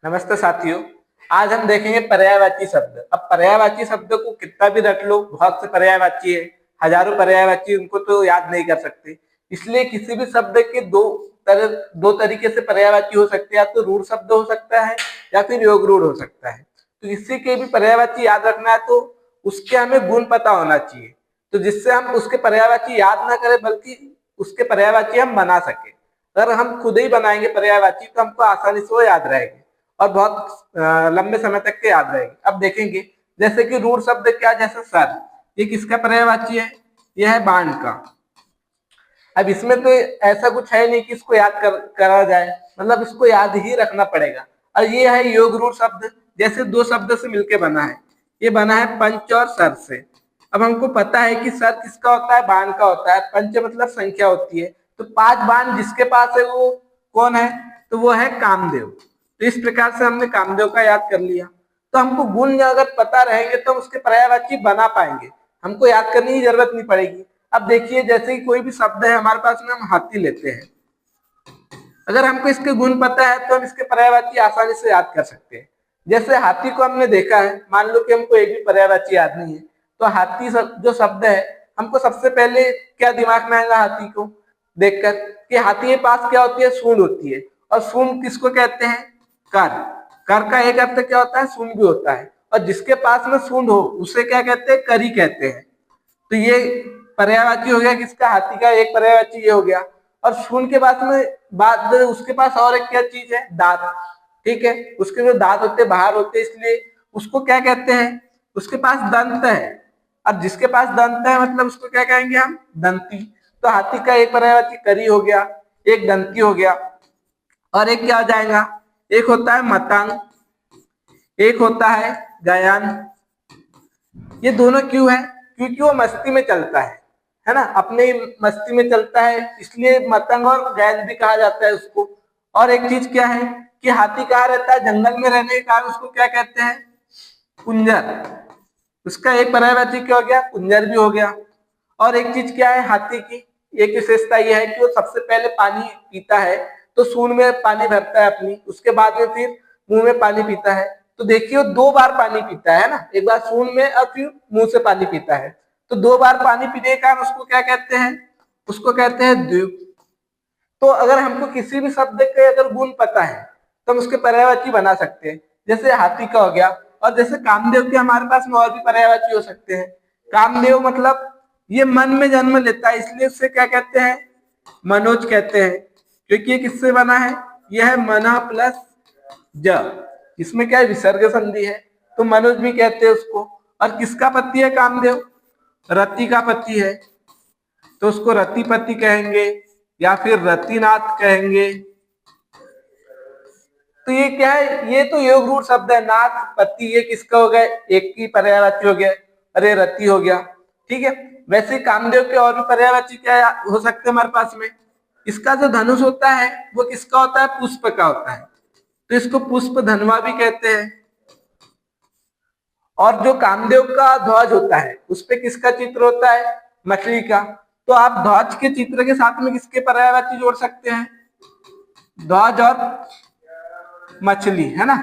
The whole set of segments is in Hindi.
नमस्ते साथियों। आज हम देखेंगे पर्यायवाची शब्द। अब पर्यायवाची शब्द को कितना भी रट लो, बहुत से पर्यायवाची है, हजारों पर्यायवाची, उनको तो याद नहीं कर सकते। इसलिए किसी भी शब्द के दो तरीके से पर्यायवाची हो सकते हैं, या तो रूढ़ शब्द हो सकता है या फिर योग रूढ़ हो सकता है। तो किसी के भी पर्यायवाची याद रखना है तो उसके हमें गुण पता होना चाहिए, तो जिससे हम उसके पर्यायवाची याद ना करें बल्कि उसके पर्यायवाची हम बना सके। अगर हम खुद ही बनाएंगे पर्यायवाची तो हमको आसानी से वो याद रहेंगे और बहुत लंबे समय तक के याद रहेंगे। अब देखेंगे जैसे कि रूढ़ शब्द क्या, जैसे सर, ये किसका पर्यायवाची है? यह है बाण का। अब इसमें तो ऐसा कुछ है नहीं कि इसको करा जाए, मतलब इसको याद ही रखना पड़ेगा। और ये है योग रूढ़ शब्द, जैसे दो शब्द से मिलकर बना है। ये बना है पंच और सर से। अब हमको पता है कि सर किसका होता है? बाण का होता है। पंच मतलब संख्या होती है, तो 5 बाण जिसके पास है वो कौन है? तो वो है कामदेव। तो इस प्रकार से हमने कामदेव का याद कर लिया। तो हमको गुण अगर पता रहेंगे तो हम उसके पर्यायवाची बना पाएंगे, हमको याद करने की जरूरत नहीं पड़ेगी। अब देखिए, जैसे कि कोई भी शब्द है हमारे पास में, हम हाथी लेते हैं। अगर हमको इसके गुण पता है तो हम इसके पर्यायवाची आसानी से याद कर सकते हैं। जैसे हाथी को हमने देखा है, मान लो कि हमको एक भी पर्यायवाची याद नहीं है, तो हाथी जो शब्द है, हमको सबसे पहले क्या दिमाग में आएगा हाथी को देखकर? कि हाथी के पास क्या होती है? सूंड होती है। और सूंड किसको कहते हैं? कर। कर का एक अर्थ क्या होता है? सूंड भी होता है। और जिसके पास में सूंड हो उसे क्या कहते हैं? करी कहते हैं। तो ये पर्यायवाची हो गया किसका? हाथी का एक पर्यायवाची ये हो गया। और सूंड के पास में बाद उसके पास और एक क्या चीज है? दांत। ठीक है, उसके जो दांत होते हैं बाहर होते हैं, इसलिए उसको क्या कहते हैं? उसके पास दंत है। अब जिसके पास दंत है मतलब उसको क्या कहेंगे हम? दंती। तो हाथी का एक पर्यायवाची करी हो गया, एक दंती हो गया। और एक क्या हो जाएगा? एक होता है मतंग, एक होता है गयान। ये दोनों क्यों है? क्योंकि वो मस्ती में चलता है ना, अपने मस्ती में चलता है, इसलिए मतंग और गैज भी कहा जाता है उसको। और एक चीज क्या है कि हाथी कहाँ रहता है? जंगल में रहने के कारण उसको क्या कहते हैं? कुंजर। उसका एक पर्यायवाची क्या हो गया? कुंजर भी हो गया। और एक चीज क्या है हाथी की? एक विशेषता यह है कि वो सबसे पहले पानी पीता है, तो सूंड में पानी भरता है अपनी, उसके बाद में फिर मुंह में पानी पीता है। तो देखिए वो 2 बार पानी पीता है ना, एक बार सूंड में और फिर मुंह से पानी पीता है। तो 2 बार पानी पीने के कारण उसको क्या कहते हैं? उसको कहते हैं द्वीप। तो अगर हमको किसी भी शब्द के अगर गुण पता है तो हम उसके पर्यायवाची बना सकते हैं। जैसे हाथी का हो गया, और जैसे कामदेव के हमारे पास में और भी पर्यायवाची हो सकते हैं। कामदेव मतलब ये मन में जन्म लेता है, इसलिए उससे क्या कहते हैं? मनोज कहते हैं। क्योंकि ये किससे बना है? यह है मना प्लस ज, इसमें क्या है? विसर्ग संधि है, तो मनोज भी कहते हैं उसको। और किसका पति है कामदेव? रति का पति है, तो उसको रतिपति कहेंगे या फिर रतिनाथ कहेंगे। तो ये क्या है? ये तो योग रूढ़ शब्द है। नाथ, पति, ये किसका हो गया? एक की पर्यायवाची हो गया। अरे रति हो गया। ठीक है, वैसे कामदेव के और भी पर्यायवाची क्या हो सकते हैं हमारे पास में? इसका जो धनुष होता है वो किसका होता है? पुष्प का होता है, तो इसको पुष्प धनवा भी कहते हैं। और जो कामदेव का ध्वज होता है उस पे किसका चित्र होता है? मछली का। तो आप ध्वज के चित्र के साथ में किसके पर्यायवाची जोड़ सकते हैं? ध्वज और मछली, है ना,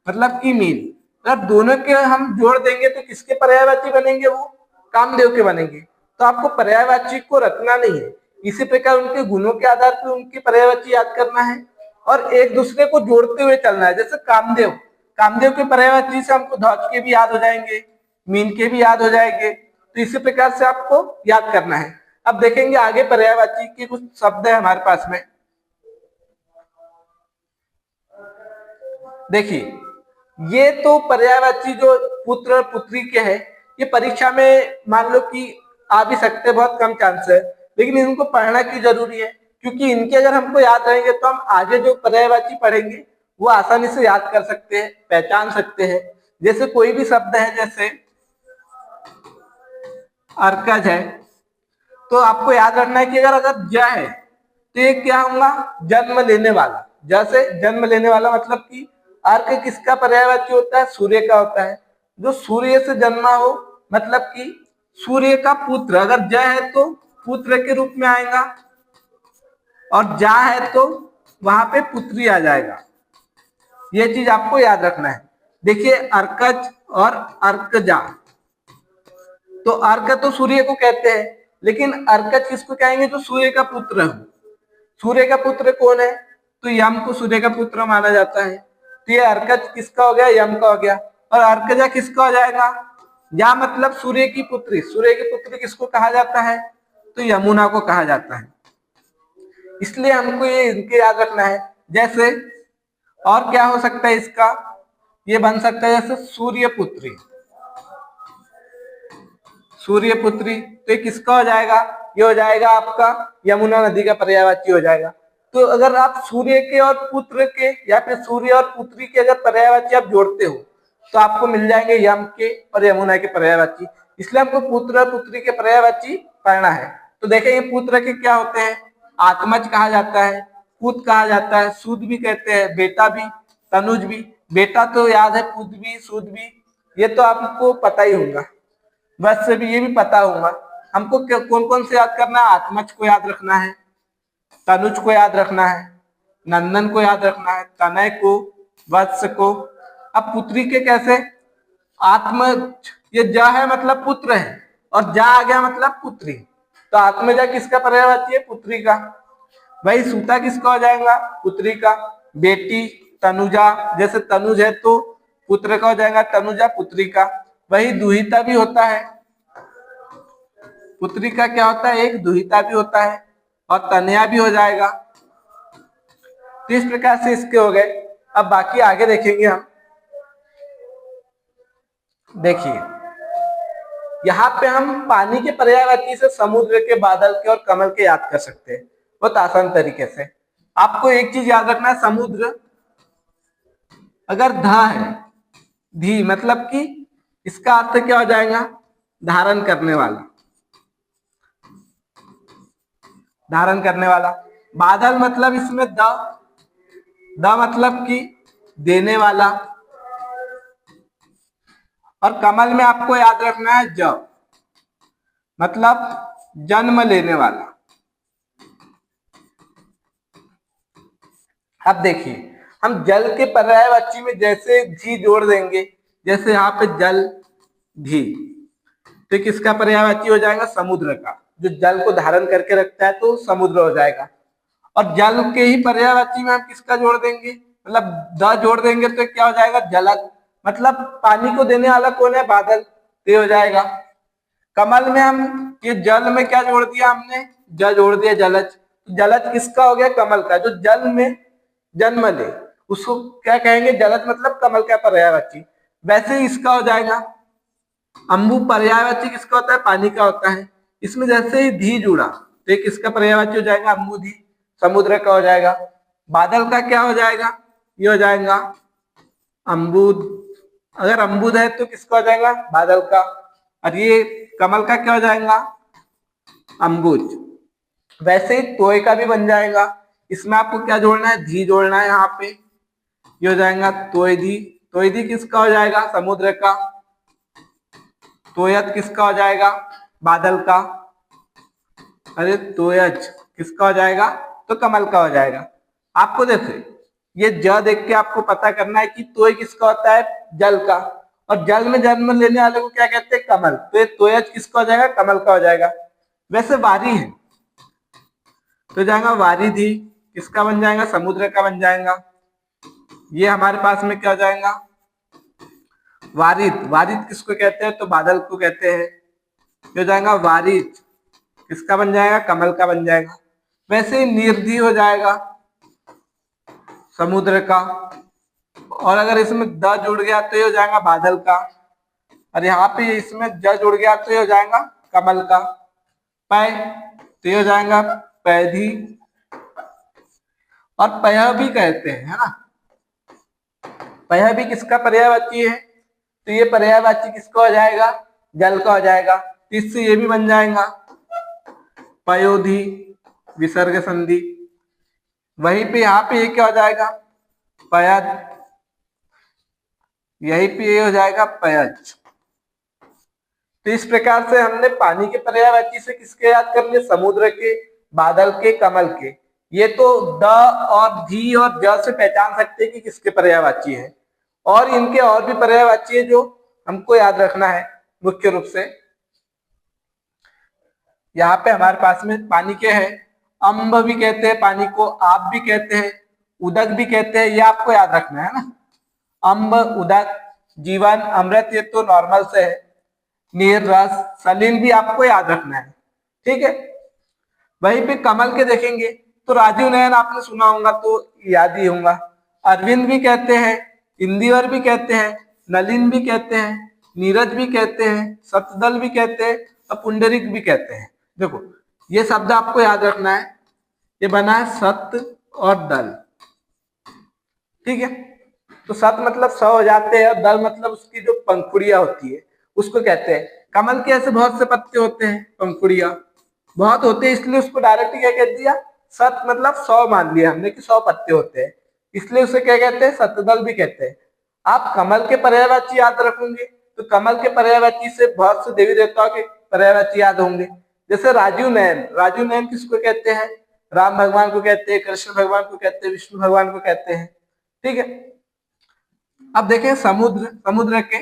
मतलब कि मीन। अगर दोनों के हम जोड़ देंगे तो किसके पर्यायवाची बनेंगे? वो कामदेव के बनेंगे। तो आपको पर्यायवाची को रखना नहीं है, इसी प्रकार उनके गुणों के आधार पर उनकी पर्यायवाची याद करना है और एक दूसरे को जोड़ते हुए चलना है। जैसे कामदेव, कामदेव के पर्यायवाची से हमको ध्वज के भी याद हो जाएंगे, मीन के भी याद हो जाएंगे। तो इसी प्रकार से आपको याद करना है। अब देखेंगे आगे पर्यायवाची के कुछ शब्द है हमारे पास में। देखिए, ये तो पर्यायवाची जो पुत्र और पुत्री के है, ये परीक्षा में मान लो कि आ भी सकते, बहुत कम चांस है, लेकिन इनको पढ़ना क्यों जरूरी है? क्योंकि इनके अगर हमको याद रहेंगे तो हम आगे जो पर्यायवाची पढ़ेंगे वो आसानी से याद कर सकते हैं, पहचान सकते हैं। जैसे कोई भी शब्द है, जैसे अर्कज है, तो आपको याद रखना है कि अगर अगर ज है तो ये क्या होगा? जन्म लेने वाला। जैसे जन्म लेने वाला मतलब कि अर्क किसका पर्यायवाची होता है? सूर्य का होता है। जो सूर्य से जन्मा हो मतलब कि सूर्य का पुत्र। अगर ज है तो पुत्र के रूप में आएगा, और जा है तो वहां पे पुत्री आ जाएगा। ये चीज आपको याद रखना है। देखिए अर्कज और अर्कजा, तो अर्क तो सूर्य को कहते हैं, लेकिन अर्कज किसको कहेंगे? जो सूर्य का पुत्र हो। सूर्य का पुत्र कौन है? तो यम को सूर्य का पुत्र माना जाता है। तो ये अर्कज किसका हो गया? यम का हो गया। और अर्कजा किसका हो जाएगा? या मतलब सूर्य की पुत्री। सूर्य की पुत्री किसको कहा जाता है? तो यमुना को कहा जाता है। इसलिए हमको ये इनके याद रखना है। जैसे और क्या हो सकता है इसका? ये बन सकता है जैसे सूर्यपुत्री। सूर्यपुत्री तो ये किसका हो जाएगा? ये हो जाएगा आपका यमुना नदी का पर्यायवाची हो जाएगा। तो अगर आप सूर्य के और पुत्र के या फिर सूर्य और पुत्री के अगर पर्यायवाची आप जोड़ते हो तो आपको मिल जाएंगे यम के और यमुना के पर्यायवाची। इसलिए आपको पुत्र और पुत्री के पर्यायवाची पढ़ना है। तो देखेंगे पुत्र के क्या होते हैं? आत्मज कहा जाता है, पुत कहा जाता है, सूद भी कहते हैं, बेटा भी, तनुज भी। बेटा तो याद है, पुत भी, सूद भी, ये तो आपको पता ही होगा। बस से भी ये भी पता होगा। हमको कौन कौन से याद करना है? आत्मज को याद रखना है, तनुज को याद रखना है, नंदन को याद रखना है, तनय को, वत्स को। अब पुत्री के कैसे? आत्मज, ये जा है मतलब पुत्र है, और जा आ गया मतलब पुत्री। तो आत्मजा किसका पर्यायवाची है? पुत्री का। वही सूता किसका हो जाएगा? पुत्री का। बेटी तनुजा, जैसे तनुज है तो पुत्र का हो जाएगा, तनुजा पुत्री का। वही दुहिता भी होता है, पुत्री का क्या होता है? एक दुहिता भी होता है, और तनया भी हो जाएगा। तो इस प्रकार से इसके हो गए। अब बाकी आगे देखेंगे हम। देखिए यहाँ पे हम पानी के पर्यायवाची से समुद्र के, बादल के और कमल के याद कर सकते हैं बहुत आसान तरीके से। आपको एक चीज याद रखना है, समुद्र अगर धा है, धी मतलब कि इसका अर्थ क्या हो जाएगा? धारण करने वाला, धारण करने वाला। बादल मतलब इसमें द मतलब कि देने वाला। और कमल में आपको याद रखना है ज मतलब जन्म लेने वाला। अब देखिए हम जल के पर्यायवाची में जैसे घी जोड़ देंगे, जैसे यहाँ पे जल घी, तो किसका पर्यायवाची हो जाएगा? समुद्र का। जो जल को धारण करके रखता है तो समुद्र हो जाएगा। और जल के ही पर्यायवाची में हम किसका जोड़ देंगे? मतलब द जोड़ देंगे तो क्या हो जाएगा? जलद, मतलब पानी को देने वाला कौन है? बादल, ते हो जाएगा। कमल में हम ये जल में क्या जोड़ दिया हमने? ज जोड़ दिया, जलज। जलज किसका हो गया? कमल का। जो जल में जन्म ले उसको क्या कहेंगे? जलज, मतलब कमल का पर्यायवाची। वैसे ही इसका हो जाएगा अम्बु। पर्यायवाची किसका होता है? पानी का होता है। इसमें जैसे ही धी जुड़ा तो एक किसका पर्यायवाची हो जाएगा? अम्बुधी, समुद्र का हो जाएगा। बादल का क्या हो जाएगा? ये हो जाएगा अम्बुद। अगर अम्बुद है तो किसका हो जाएगा? बादल का। और ये कमल का क्या हो जाएगा? अम्बुज। वैसे ही तोय का भी बन जाएगा। इसमें आपको क्या जोड़ना है? धी जोड़ना है यहाँ पे। ये हो जाएगा तोयधी। तोयधी किसका हो जाएगा? समुद्र का। तोयत किसका हो जाएगा? बादल का। अरे तोयज किसका हो जाएगा? तो कमल का हो जाएगा। आपको देखिए ये ज देख के आपको पता करना है कि तोय किसका होता है? जल का। और जल में जन्म लेने वाले को क्या कहते हैं? कमल। तो ये तोयज किसका हो जाएगा? कमल का हो जाएगा। वैसे वारी है तो जाएगा वारिधि, किसका बन जाएगा? समुद्र का बन जाएगा। ये हमारे पास में क्या हो जाएगा? वारिद। वारिद किसको कहते हैं? तो बादल को कहते हैं। हो जाएगा वारिद, किसका बन जाएगा? कमल का बन जाएगा। वैसे ही निर्धि हो जाएगा समुद्र का। और अगर इसमें द जुड़ गया तो ये हो जाएगा बादल का। और यहाँ पे इसमें ज जुड़ गया तो ये हो जाएगा कमल का। पै तो ये हो जाएगा पैधी। और पय भी कहते हैं, है ना? पय भी किसका पर्यायवाची है? तो ये पर्यायवाची किसका हो जाएगा? जल का हो जाएगा। तो इससे ये भी बन जाएगा पयोधि, विसर्ग संधि। वहीं पे यहाँ पे ये क्या हो जाएगा? पयद। यहीं पे ये हो जाएगा पयज। तो इस प्रकार से हमने पानी के पर्यायवाची से किसके याद कर लिए? समुद्र के, बादल के, कमल के। ये तो द और धी और ज से पहचान सकते हैं कि किसके पर्यायवाची है। और इनके और भी पर्यायवाची है जो हमको याद रखना है मुख्य रूप से। यहाँ पे हमारे पास में पानी के है, अम्ब भी कहते हैं पानी को, आप भी कहते हैं, उदक भी कहते हैं, ये आपको याद रखना है ना। अम्ब, उदक, जीवन, अमृत ये तो नॉर्मल से है। नीर, रस, सलील भी आपको याद रखना है, ठीक है। वहीं पे कमल के देखेंगे तो राजीव नयन आपने सुना होगा तो याद ही होगा। अरविंद भी कहते हैं, इंदिवर भी कहते हैं, नलिन भी कहते हैं, नीरज भी कहते हैं, सतदल भी कहते हैं और पुंडरिक भी कहते हैं। देखो ये शब्द आपको याद रखना है, ये बना है सत और दल, ठीक है। तो सत मतलब 100 हो जाते हैं और दल मतलब उसकी जो पंखुड़ियां होती है उसको कहते हैं। कमल के ऐसे बहुत से पत्ते होते हैं, पंखुड़ियां बहुत होते हैं, इसलिए उसको डायरेक्ट क्या कह दिया, सत मतलब 100 मान लिया हमने कि 100 पत्ते होते हैं, इसलिए उसे क्या कहते हैं, सतदल भी कहते हैं। आप कमल के पर्यायवाची याद रखोगे तो कमल के पर्यायवाची से बहुत से देवी देवताओं के पर्यायवाची याद होंगे। जैसे राजीव नयन, राजीव नयन किसको कहते हैं, राम भगवान को कहते हैं, कृष्ण भगवान को कहते हैं, विष्णु भगवान को कहते हैं, ठीक है। अब देखें समुद्र, समुद्र के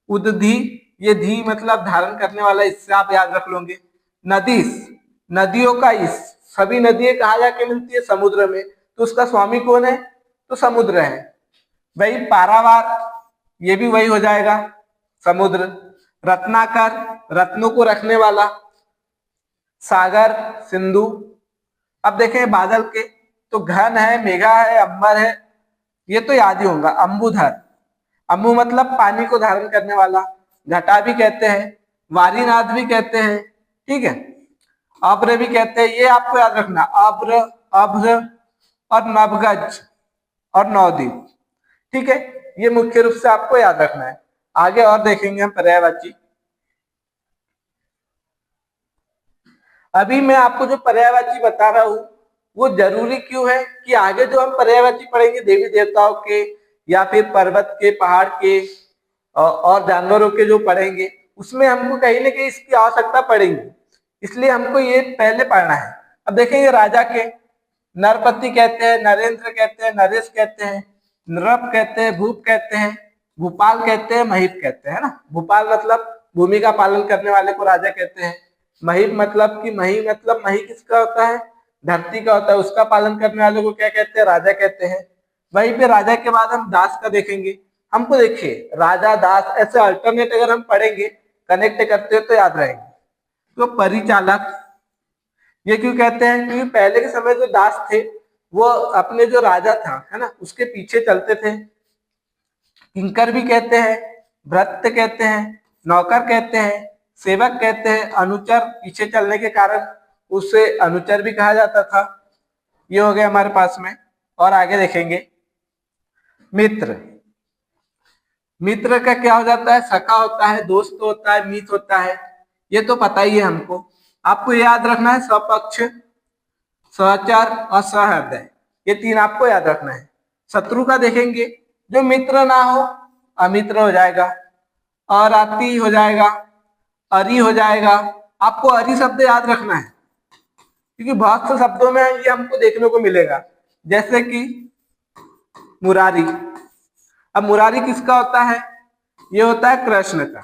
उदधी, ये धी मतलब धारण करने वाला, इससे आप याद रख लोगे। नदीस, नदियों का इस, सभी नदियां कहाँ जाके मिलती है, समुद्र में, तो उसका स्वामी कौन है, तो समुद्र है। वही पारावार, ये भी वही हो जाएगा, समुद्र। रत्नाकर, रत्नों को रखने वाला, सागर, सिंधु। अब देखें बादल के तो घन है, मेघा है, अंबर है, ये तो याद ही होगा। अंबुधर, अंबु मतलब पानी को धारण करने वाला, घटा भी कहते हैं, वारीनाथ भी कहते हैं, ठीक है। अब्र भी कहते हैं, ये आपको याद रखना, अब्र, अभ्र और नवगज और नवदीप, ठीक है। ये मुख्य रूप से आपको याद रखना है। आगे और देखेंगे हम पर्यायवाची। अभी मैं आपको जो पर्यायवाची बता रहा हूं वो जरूरी क्यों है कि आगे जो हम पर्यायवाची पढ़ेंगे देवी देवताओं के या फिर पर्वत के, पहाड़ के और जानवरों के जो पढ़ेंगे उसमें हमको कहीं ना कहीं इसकी आवश्यकता पड़ेगी, इसलिए हमको ये पहले पढ़ना है। अब देखेंगे राजा के, नरपति कहते हैं, नरेंद्र कहते हैं, नरेश कहते हैं, नृप कहते हैं, भूप कहते हैं, भूपाल कहते हैं, महीप कहते हैं ना। भूपाल मतलब भूमि का पालन करने वाले को राजा कहते हैं। महीप मतलब कि मही मतलब मही किसका होता है, धरती का होता है, उसका पालन करने वाले को क्या कहते हैं, राजा कहते हैं। वहीं पे राजा के बाद हम दास का देखेंगे। हमको देखिए राजा दास ऐसे अल्टरनेट अगर हम पढ़ेंगे, कनेक्ट करते हो तो याद रहेंगे। तो परिचालक, ये क्यों कहते हैं, क्योंकि पहले के समय जो दास थे वो अपने जो राजा था है ना उसके पीछे चलते थे। किंकर भी कहते हैं, भृत्य कहते हैं, नौकर कहते हैं, सेवक कहते हैं, अनुचर पीछे चलने के कारण उसे अनुचर भी कहा जाता था। ये हो गया हमारे पास में। और आगे देखेंगे मित्र, मित्र का क्या हो जाता है, सखा होता है, दोस्त होता है, मित्र होता है, ये तो पता ही है हमको। आपको याद रखना है सपक्ष, सहचर और सहृदय, ये तीन आपको याद रखना है। शत्रु का देखेंगे, जो मित्र ना हो अमित्र हो जाएगा, अराती हो जाएगा, अरि हो जाएगा। आपको अरि शब्द याद रखना है क्योंकि बहुत से शब्दों में ये हमको देखने को मिलेगा, जैसे कि मुरारी। अब मुरारी किसका होता है, ये होता है कृष्ण का।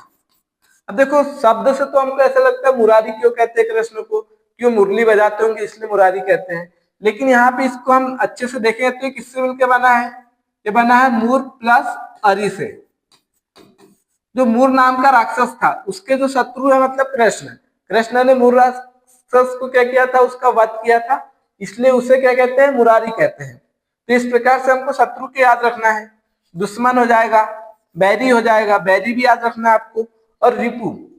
अब देखो शब्द से तो हमको ऐसा लगता है मुरारी क्यों कहते हैं कृष्ण को, क्यों मुरली बजाते होंगे इसलिए मुरारी कहते हैं, लेकिन यहाँ पे इसको हम अच्छे से देखें तो ये किससे मिलकर बना है, ये बना है मूर प्लस अरि से। जो मूर नाम का राक्षस था उसके जो शत्रु है मतलब कृष्ण, कृष्ण ने मूर राक्षस को क्या किया था, उसका वध किया था, इसलिए उसे क्या कहते हैं, मुरारी कहते हैं। तो इस प्रकार से हमको शत्रु के याद रखना है। दुश्मन हो जाएगा, बैरी हो जाएगा, बैरी भी याद रखना है आपको। और रिपु,